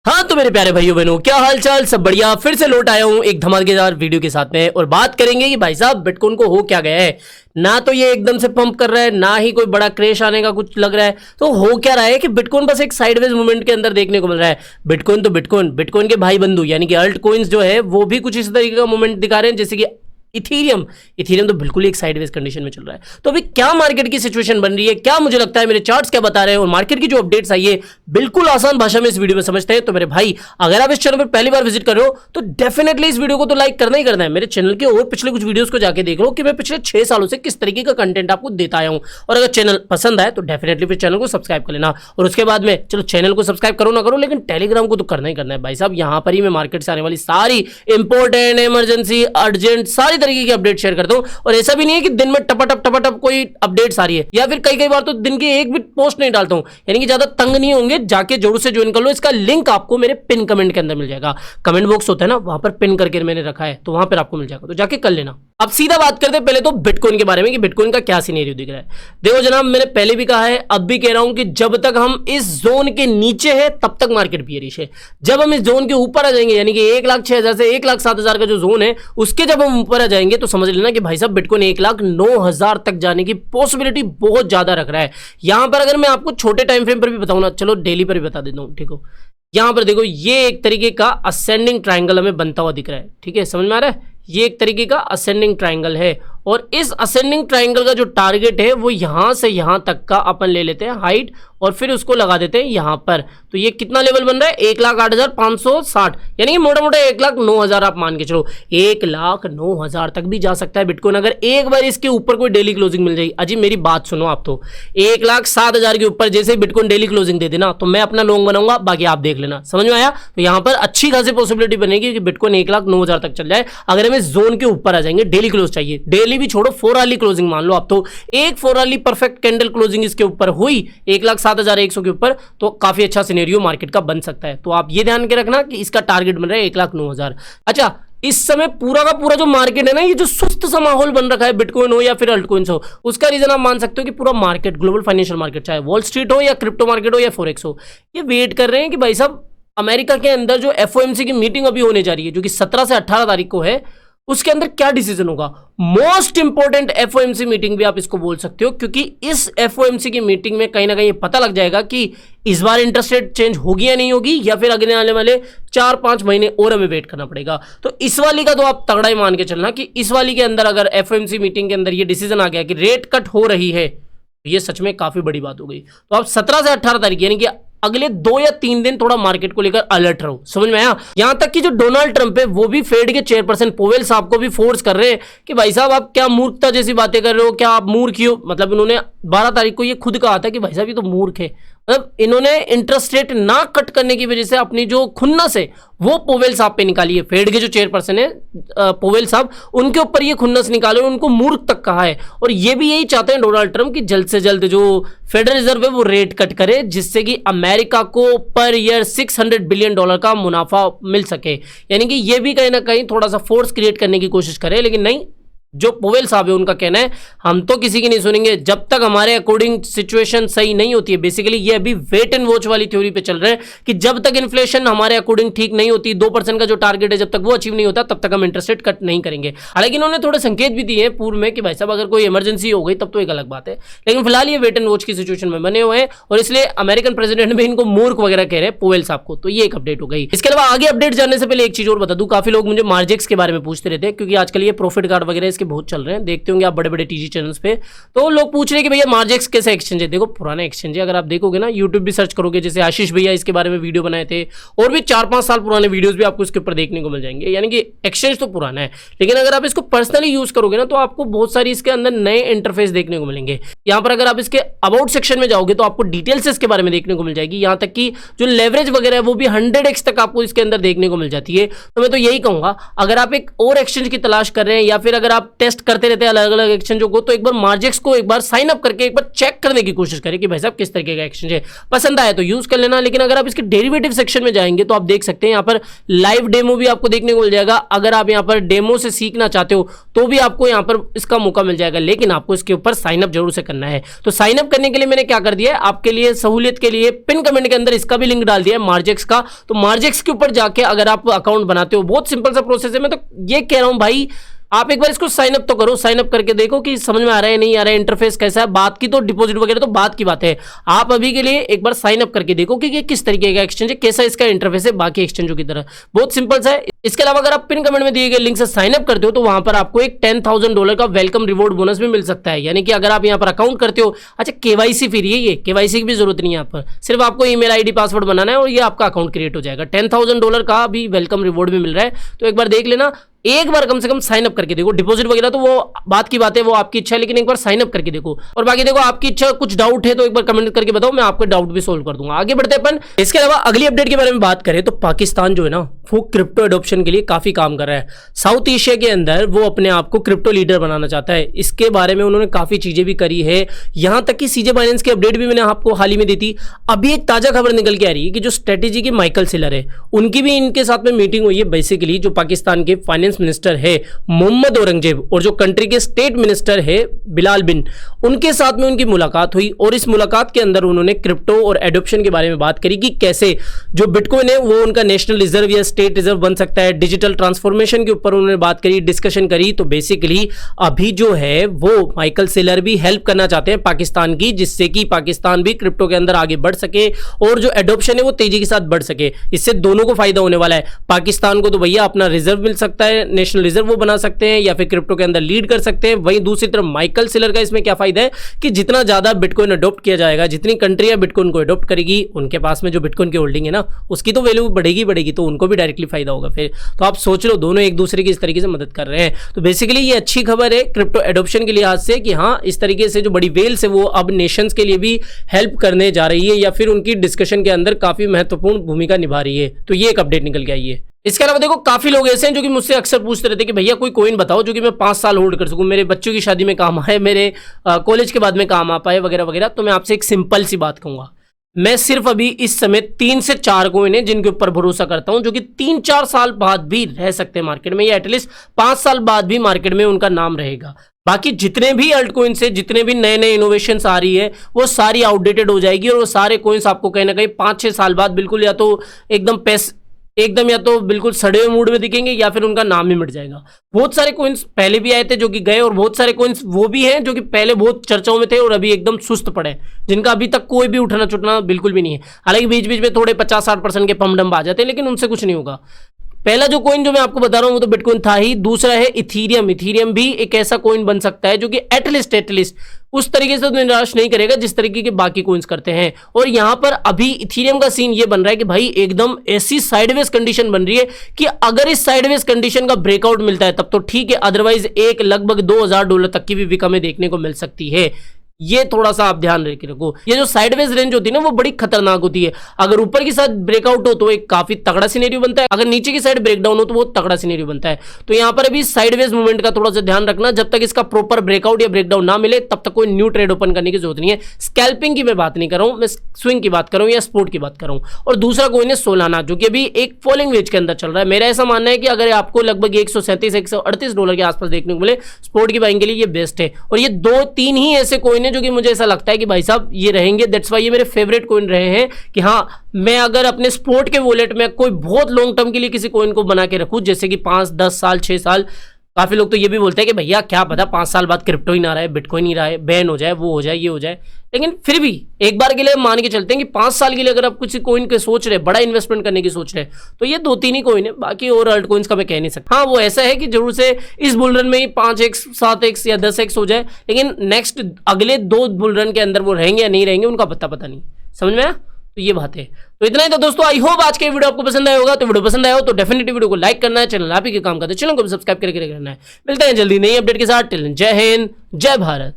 हाँ तो मेरे प्यारे भाइयों बहनों, क्या हाल चाल, सब बढ़िया। फिर से लौट आया हूँ एक धमाकेदार वीडियो के साथ में और बात करेंगे कि भाई साहब बिटकॉइन को हो क्या गया है। ना तो ये एकदम से पंप कर रहा है, ना ही कोई बड़ा क्रैश आने का कुछ लग रहा है। तो हो क्या रहा है कि बिटकॉइन बस एक साइडवेज मूवमेंट के अंदर देखने को मिल रहा है। बिटकॉइन तो बिटकॉइन के भाई बंधु यानी कि अल्ट कॉइन्स जो है वो भी कुछ इस तरीके का मूवमेंट दिखा रहे हैं, जैसे कि इथीरियम तो बिल्कुल एक साइडवेज कंडीशन में चल रहा है। तो अभी क्या मार्केट की सिचुएशन बन रही है, क्या मुझे लगता है, मेरे चार्ट्स क्या बता रहे हैं और मार्केट की जो अपडेट्स आई है बिल्कुल आसान भाषा में इस वीडियो में समझते हैं। तो मेरे भाई, अगर आप इस चैनल पर पहली बार विजिट कर रहे हो तो डेफिनेटली इस वीडियो को तो लाइक करना ही करना है। मेरे चैनल के और पिछले कुछ वीडियोस को जाके देख लो कि मैं पिछले 6 सालों से किस तरीके का कंटेंट आपको देता आया हूं। और अगर चैनल पसंद आए तो डेफिनेटली फिर चैनल को सब्सक्राइब कर लेना। और उसके बाद में चलो चैनल को सब्सक्राइब करो ना करो, लेकिन टेलीग्राम को तो करना ही करना है भाई साहब। यहां पर ही मैं मार्केट से आने वाली सारी इंपॉर्टेंट, इमरजेंसी, अर्जेंट सारी तरीके की अपडेट शेयर करता हूं। और ऐसा भी नहीं है कि दिन में टपाटप कोई अपडेट्स आ रही है, या फिर कई बार तो दिन की एक भी पोस्ट नहीं डालता हूं। यानी कि ज्यादा तंग नहीं होंगे, जाके जरूर से ज्वाइन कर लो। इसका लिंक आपको मेरे पिन कमेंट के अंदर मिल जाएगा। कमेंट बॉक्स होता है ना, वहां पर पिन करके मैंने रखा है, तो वहां पर आपको मिल जाएगा, तो जाके कर लेना। अब सीधा बात करते हैं पहले तो बिटकॉइन के बारे में कि बिटकॉइन का क्या सिनेरियो दिख रहा है। देखो जनाब, मैंने पहले भी कहा है, अब भी कह रहा हूं कि जब तक हम इस जोन के नीचे है तब तक मार्केट बियरिश है। जब हम इस जोन के ऊपर आ जाएंगे, यानी कि 1,06,000 से 1,07,000 का जो जोन है उसके जब हम ऊपर आ जाएंगे तो समझ लेना कि भाई साहब बिटकॉइन 1,09,000 तक जाने की पॉसिबिलिटी बहुत ज्यादा रख रहा है। यहां पर अगर मैं आपको छोटे टाइम फ्रेम पर भी बताऊं ना, चलो डेली पर भी बता देता हूं, ठीक हो। यहां पर देखो, ये एक तरीके का असेंडिंग ट्राइंगल हमें बनता हुआ दिख रहा है, ठीक है, समझ में आ रहा है। ये एक तरीके का असेंडिंग ट्राइंगल है और इस असेंडिंग ट्राइंगल का जो टारगेट है वो यहां से यहां तक का अपन ले लेते हैं हाइट, और फिर उसको लगा देते हैं यहां पर। तो ये कितना लेवल बन रहा है, 1,08,560, यानी कि मोटा मोटा 1,09,000 आप मान के चलो। 1,09,000 तक भी जा सकता है बिटकॉइन, अगर एक बार इसके ऊपर कोई डेली क्लोजिंग मिल जाएगी। अजी मेरी बात सुनो आप, तो 1,07,000 के ऊपर जैसे बिटकॉइन डेली क्लोजिंग दे देना तो मैं अपना लॉन्ग बनाऊंगा, बाकी आप देख लेना। समझ में आया। तो यहां पर अच्छी खासी पॉसिबिलिटी बनेगी कि बिटकॉइन 1,09,000 तक चल जाए, अगर हमें जोन के ऊपर आ जाएंगे। डेली क्लोज चाहिए, डेली भी छोड़ो, 4 आवरली क्लोजिंग मान लो आप, तो एक 4 आवरली परफेक्ट कैंडल क्लोजिंग इसके ऊपर हुई 1,07,100 के ऊपर, तो काफी अच्छा सिनेरियो मार्केट का बन सकता है। तो आप ये ध्यान के रखना कि इसका टारगेट बन रहा है 1,09,000। अच्छा, इस समय पूरा का पूरा जो मार्केट है ना, ये जो सुस्त सा माहौल बन रखा है, बिटकॉइन हो या फिर अल्टकॉइन्स हो, उसका रीजन आप मान सकते हो कि पूरा मार्केट, ग्लोबल फाइनेंशियल मार्केट, चाहे वॉल स्ट्रीट हो या क्रिप्टो मार्केट हो या फॉरेक्स हो, ये वेट कर रहे हैं कि भाई साहब अमेरिका के अंदर जो FOMC की मीटिंग अभी होने जा रही है, जो कि 17 से 18 तारीख को है, उसके अंदर क्या डिसीजन होगा। मोस्ट इंपॉर्टेंट FOMC मीटिंग भी आप इसको बोल सकते हो, क्योंकि इस FOMC की मीटिंग में कहीं ना कहीं पता लग जाएगा कि इस बार इंटरेस्ट रेट चेंज होगी या नहीं होगी, या फिर अगले आने वाले 4-5 महीने और हमें वेट करना पड़ेगा। तो इस वाली का तो आप तगड़ा ही मान के चलना कि इस वाली के अंदर अगर FOMC मीटिंग के अंदर ये डिसीजन आ गया कि रेट कट हो रही है, तो ये सच में काफी बड़ी बात हो गई। तो आप 17 से 18 तारीख यानी कि अगले 2 या 3 दिन थोड़ा मार्केट को लेकर अलर्ट रहो। समझ में आया। यहां तक कि जो डोनाल्ड ट्रंप है वो भी फेड के चेयरपर्सन पोवेल साहब को भी फोर्स कर रहे हैं कि भाई साहब आप क्या मूर्खता जैसी बातें कर रहे हो, क्या आप मूर्ख ही हो। मतलब इन्होंने 12 तारीख को ये खुद कहा था कि भाई साहब ये तो मूर्ख है। मतलब इन्होंने इंटरेस्ट रेट ना कट करने की वजह से अपनी जो खुन्नस है वो पोवेल साहब पे निकाली है। फेड के जो चेयरपर्सन है पोवेल साहब, उनके ऊपर ये खुन्नस निकाले, उनको मूर्ख तक कहा है। और ये भी यही चाहते हैं डोनाल्ड ट्रंप कि जल्द से जल्द जो फेडरल रिजर्व है वो रेट कट करे, जिससे कि अमेरिका को पर ईयर $600 बिलियन का मुनाफा मिल सके। यानी कि ये भी कहीं ना कहीं थोड़ा सा फोर्स क्रिएट करने की कोशिश करे, लेकिन नहीं, जो पोवेल साहब है उनका कहना है हम तो किसी की नहीं सुनेंगे जब तक हमारे अकॉर्डिंग सिचुएशन सही नहीं होती है। बेसिकली ये अभी वेट एंड वॉच वाली थ्योरी पे चल रहे हैं कि जब तक इन्फ्लेशन हमारे अकॉर्डिंग ठीक नहीं होती, 2% का जो टारगेट है जब तक वो अचीव नहीं होता तब तक हम इंटरेस्ट रेट कट नहीं करेंगे। हालांकि इन्होंने थोड़े संकेत भी दिए हैं पूर्व में कि भाई साहब अगर कोई इमरजेंसी हो गई तब तो एक अलग बात है, लेकिन फिलहाल ये वेट एंड वॉच की सिचुएशन में बने हुए हैं और इसलिए अमेरिकन प्रेसिडेंट भी इनको मूर्ख वगैरह कह रहे हैं पोवेल साहब को। तो ये एक अपडेट हो गई। इसके अलावा आगे अपडेट जानने से पहले एक चीज और बता दूं, काफी लोग मुझे मार्जेक्स के बारे में पूछते रहते हैं, क्योंकि आजकल ये प्रॉफिट कार्ड वगैरह इसके बहुत चल रहे हैं, देखते होंगे आप बड़े बड़े टीजी चैनल्स पे। तो लोग पूछ रहे हैं कि भैया मार्जेक्स कैसा एक्सचेंज है। देखो पुराना एक्सचेंज है, अगर आप देखोगे ना, यूट्यूब भी सर्च करोगे, जैसे आशीष भैया इसके बारे में वीडियो बनाए थे, और भी 4-5 साल पुराने वीडियोस भी आपको इसके ऊपर देखने को मिल जाएंगे। यानी कि एक्सचेंज तो पुराना है, लेकिन अगर आप इसको पर्सनली यूज करोगे ना तो आपको बहुत सारी इसके अंदर नए इंटरफेस देखने को मिलेंगे। यहाँ पर अगर आप इसके अबाउट सेक्शन में जाओगे तो आपको डिटेल्स इसके बारे में देखने को मिल जाएगी, यहाँ तक कि जो लेवरेज वगैरह है वो भी 100x तक आपको इसके अंदर देखने को मिल जाती है। तो मैं तो यही कहूंगा, अगर आप एक और एक्सचेंज की तलाश कर रहे हैं या फिर अगर आप आप टेस्ट करते रहते हैं अलग अलग एक्सचेंजों को, तो एक बार मार्जेक्स को एक बार साइन अप करके एक बार चेक करने की कोशिश करें कि भाई साहब किस तरीके का एक्सचेंज है। पसंद आया तो यूज कर लेना, लेकिन अगर आप इसके डेरिवेटिव सेक्शन में जाएंगे तो आप देख सकते हैं यहाँ पर लाइव डेमो भी आपको देखने को मिल जाएगा। अगर आप यहाँ पर डेमो से सीखना चाहते हो तो भी आपको यहाँ पर इसका मौका मिल जाएगा, लेकिन आपको इसके ऊपर साइन अप जरूर से करना है। तो साइन अप करने के लिए मैंने क्या कर दिया है, आपके लिए सहूलियत के लिए पिन कमेंट के अंदर इसका भी लिंक डाल दिया है मार्जेक्स का। तो मार्जेक्स के ऊपर जाके अगर आप अकाउंट बनाते हो, बहुत सिंपल सा प्रोसेस है। मैं तो ये कह रहा हूं भाई आप एक बार इसको साइन अप तो करो, साइन अप करके देखो कि समझ में आ रहा है नहीं आ रहा है, इंटरफेस कैसा है। बात की तो डिपॉजिट वगैरह तो बात की बात है, आप अभी के लिए एक बार साइन अप करके देखो कि ये किस तरीके का एक्सचेंज है, कैसा इसका इंटरफेस है बाकी एक्सचेंजों की तरह, बहुत सिंपल सा है। इसके अलावा अगर आप पिन कमेंट में दिए गए लिंक से साइन अप करते हो तो वहां पर आपको एक $10,000 का वेलकम रिवॉर्ड बोनस भी मिल सकता है। यानी कि अगर आप यहां पर अकाउंट करते हो, अच्छा केवाईसी फ्री है, ये केवाईसी की भी जरूरत नहीं है, यहाँ पर सिर्फ आपको ईमेल आईडी पासवर्ड बनाना है और ये आपका अकाउंट क्रिएट हो जाएगा। $10,000 का भी वेलकम रिवॉर्ड भी मिल रहा है, तो एक बार देख लेना, एक बार कम से कम साइन अप करके देखो। डिपॉजिट वगैरह तो वो बात की बात है, वो आपकी इच्छा है, लेकिन एक बार साइन अप करके देखो। और बाकी देखो आपकी इच्छा, कुछ डाउट है तो एक बार कमेंट करके बताओ, मैं आपके डाउट भी सोल्व कर दूंगा। आगे बढ़ते हैं अपन। इसके अलावा अगली अपडेट के बारे में बात करें तो पाकिस्तान जो है ना वो क्रिप्टो एडॉप्शन के लिए काफी काम कर रहा है। साउथ एशिया के अंदर वो अपने आप को क्रिप्टो लीडर बनाना चाहता है। इसके बारे में उन्होंने काफी चीजें भी करी है, यहां तक कि सीजे बाइनेंस की अपडेट भी मैंने आपको हाल ही में दी थी। अभी एक ताजा खबर निकल के आ रही है कि जो स्ट्रेटेजी के माइकल सेलर है उनकी भी इनके साथ में मीटिंग हुई है। बेसिकली जो पाकिस्तान के फाइनेंस मिनिस्टर है मोहम्मद औरंगजेब और जो कंट्री के स्टेट मिनिस्टर है बिलाल बिन, उनके साथ में उनकी मुलाकात हुई और इस मुलाकात के अंदर उन्होंने क्रिप्टो और एडॉप्शन के बारे में बात करी कि कैसे जो बिटकॉइन है वो उनका नेशनल रिजर्व या स्टेट रिजर्व बन सकता है। डिजिटल ट्रांसफॉर्मेशन के ऊपर उन्होंने बात करी, डिस्कशन करी। तो बेसिकली अभी जो है वो माइकल सेलर भी हेल्प करना चाहते हैं पाकिस्तान की, जिससे कि पाकिस्तान भी क्रिप्टो के अंदर आगे बढ़ सके और जो एडॉप्शन है वो तेजी के साथ बढ़ सके। इससे दोनों को फायदा होने वाला है। पाकिस्तान को तो भैया अपना रिजर्व मिल सकता है, नेशनल रिजर्व वो बना सकते हैं या फिर क्रिप्टो के अंदर लीड कर सकते हैं। वहीं दूसरी तरफ माइकल सेलर का इसमें क्या फायदा है कि जितना ज्यादा बिटकॉइन अडॉप्ट किया जाएगा, जितनी कंट्रियां बिटकॉइन को अडॉप्ट करेगी, उनके पास में जो बिटकॉइन की होल्डिंग है ना उसकी तो वैल्यू बढ़ेगी, तो उनको भी डायरेक्टली फायदा होगा। फिर तो आप सोच लो दोनों एक दूसरे की इस तरीके से मदद कर रहे हैं। तो बेसिकली ये अच्छी खबर है क्रिप्टो एडॉप्शन के लिहाज से कि हाँ इस तरीके से जो बड़ी वेल्स है वो अब नेशंस के लिए भी हेल्प करने जा रही है या फिर उनकी डिस्कशन के अंदर काफी महत्वपूर्ण भूमिका निभा रही है। तो ये एक अपडेट निकल के आई है। इसके अलावा देखो काफी लोग ऐसे हैं जो कि मुझसे अक्सर पूछते रहते हैं कि भैया कोई कॉइन बताओ जो कि मैं 5 साल होल्ड कर सकूं, मेरे बच्चों की शादी में काम आए, मेरे कॉलेज के बाद में काम आ पाए वगैरह वगैरह। तो मैं आपसे एक सिंपल सी बात कहूंगा, मैं सिर्फ अभी इस समय 3 से 4 कॉइन है जिनके ऊपर भरोसा करता हूं, जो कि 3-4 साल बाद भी रह सकते हैं मार्केट में, या एटलीस्ट 5 साल बाद भी मार्केट में उनका नाम रहेगा। बाकी जितने भी अल्ट कॉइन से जितने भी नए नए इनोवेशंस आ रही है वो सारी आउटडेटेड हो जाएगी और वो सारे कॉइन्स आपको कहीं ना कहीं 5-6 साल बाद बिल्कुल या तो एकदम या तो बिल्कुल सड़े हुए मूड में दिखेंगे या फिर उनका नाम ही मिट जाएगा। बहुत सारे कॉइन्स पहले भी आए थे जो कि गए, और बहुत सारे कॉइन्स वो भी हैं जो कि पहले बहुत चर्चाओं में थे और अभी एकदम सुस्त पड़े हैं, जिनका अभी तक कोई भी उठना छुटना बिल्कुल भी नहीं है। हालांकि बीच बीच में थोड़े 50-60% के पम डंप आ जाते हैं, लेकिन उनसे कुछ नहीं होगा। पहला जो कॉइन जो मैं आपको बता रहा हूं वो तो बिटकॉइन था ही। दूसरा है इथीरियम। इथीरियम भी एक ऐसा कॉइन बन सकता है जो कि एटलीस्ट उस तरीके से तो निराश नहीं करेगा जिस तरीके के बाकी कॉइन्स करते हैं। और यहां पर अभी इथीरियम का सीन ये बन रहा है कि भाई एकदम ऐसी साइडवेज कंडीशन बन रही है कि अगर इस साइडवेज कंडीशन का ब्रेकआउट मिलता है तब तो ठीक है, अदरवाइज एक लगभग $2,000 तक की भी विक हमें देखने को मिल सकती है। ये थोड़ा सा आप ध्यान रखो। ये जो साइडवेज रेंज होती है ना वो बड़ी खतरनाक होती है। अगर ऊपर की साइड ब्रेकआउट हो तो एक काफी तगड़ा सिनेरियो बनता है, अगर नीचे की साइड ब्रेकडाउन हो तो वो तगड़ा सिनेरियो बनता है। तो यहां पर अभी साइडवेज मूवमेंट का थोड़ा सा ध्यान रखना। जब तक इसका प्रॉपर ब्रेकआउट या ब्रेकडाउन ना मिले तब तक कोई न्यू ट्रेड ओपन करने की जरूरत नहीं है। स्कैल्पिंग की मैं बात नहीं कर रहा हूं, मैं स्विंग की बात कर रहा हूं या स्पोर्ट की बात कर रहा हूं। और दूसरा कॉइन है सोलाना, जो कि अभी एक फॉलिंग वेज के अंदर चल रहा है। मेरा ऐसा मानना है कि अगर आपको लगभग $137-138 के आसपास देखने को मिले स्पोर्ट की बाइंग के लिए ये बेस्ट है। और ये 2-3 ही ऐसे कॉइन है जो कि मुझे ऐसा लगता है कि भाई साहब ये रहेंगे। दैट्स वाई ये मेरे फेवरेट कॉइन रहे हैं कि हाँ मैं अगर अपने स्पोर्ट के वॉलेट में कोई बहुत लॉन्ग टर्म के लिए किसी कॉइन को बना के रखूं, जैसे कि 5-10 साल 6 साल। काफी लोग तो ये भी बोलते हैं कि भैया क्या पता 5 साल बाद क्रिप्टो ही ना रहे, बिटकॉइन ही रहे, बैन हो जाए, वो हो जाए, ये हो जाए। लेकिन फिर भी एक बार के लिए मान के चलते हैं कि 5 साल के लिए अगर आप कुछ कॉइन के सोच रहे, बड़ा इन्वेस्टमेंट करने की सोच रहे, तो ये 2-3 ही कॉइन है। बाकी और अल्ट कॉइन्स का मैं कह नहीं सकता। हाँ वो ऐसा है कि जरूर से इस बुल रन में ही 5x 7x या 10x हो जाए, लेकिन नेक्स्ट अगले 2 बुल रन के अंदर वो रहेंगे या नहीं रहेंगे उनका पता नहीं। समझ में आया? तो ये बात है। तो इतना ही था दोस्तों। आई होप आज के वीडियो आपको पसंद आया होगा। तो वीडियो पसंद आया हो तो डेफिनेटली वीडियो को लाइक करना है, चैनल आप ही के काम करते चैनल को भी सब्सक्राइब करके रखना है। मिलते हैं जल्दी नई अपडेट के साथ। टिल देन जय हिंद, जय भारत।